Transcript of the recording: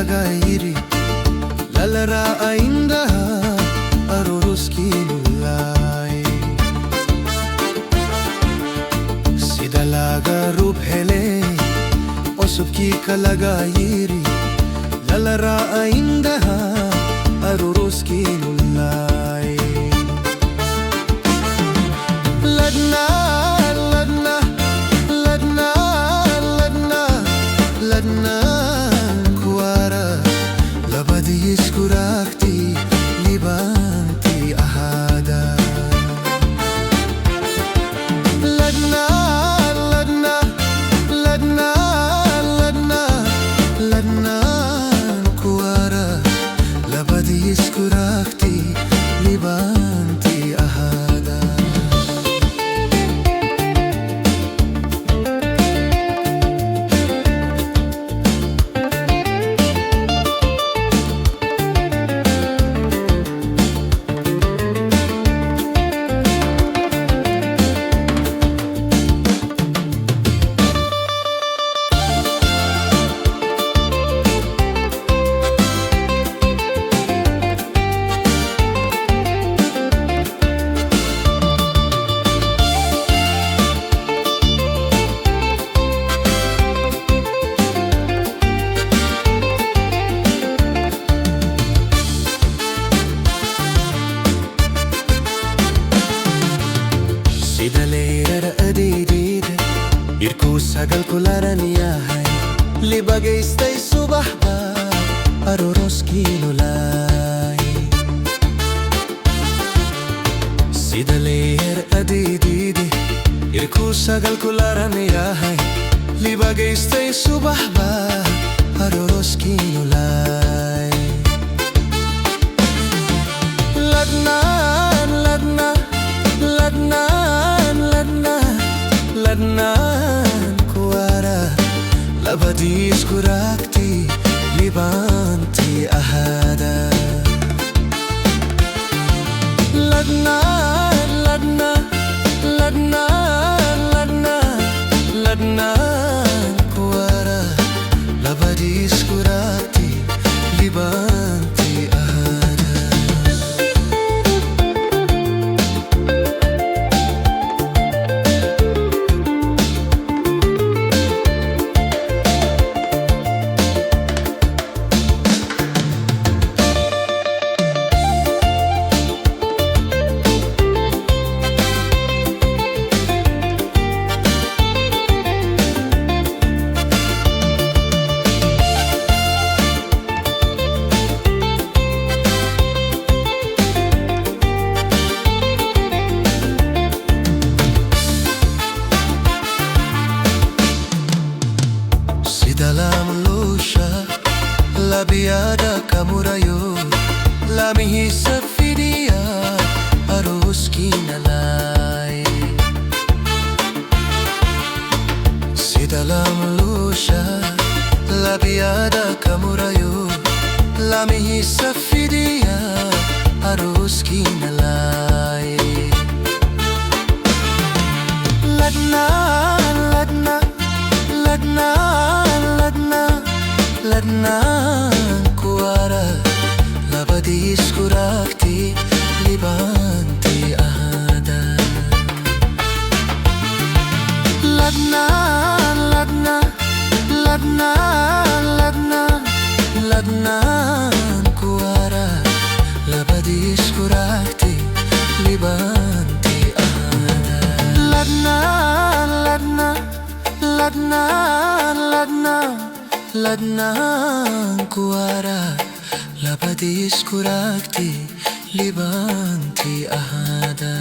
kalagairi lalara ainda aruruski lulai sidalaga rup hele osubki kalagairi lalara ainda aruruski lulai ladna kuara labadi iskurakti libanti ahada ladna kuara labadi iskurakti libanti ahada Sidaleera adidida irku sagal kularaniya hai libagaystay subaxba arooroski lulay Sidaleera adidida irku sagal kularaniya hai libagaystay subaxba arooroski lulay ladnan kuara labadi iskurakti libanti ahada ladnan kuara labadi iskurakti libanti ahada dalam lusha la biada kamurayo la mihisa fidia aruski nalai si dalam lusha la biada kamurayo la mihisa fidia aruski nalai ladnan kuara labadi iskurakti libanti ahada ladnan kuara labadi iskurakti libanti ahada ladnan kuara labadi iskurakti libanti ahada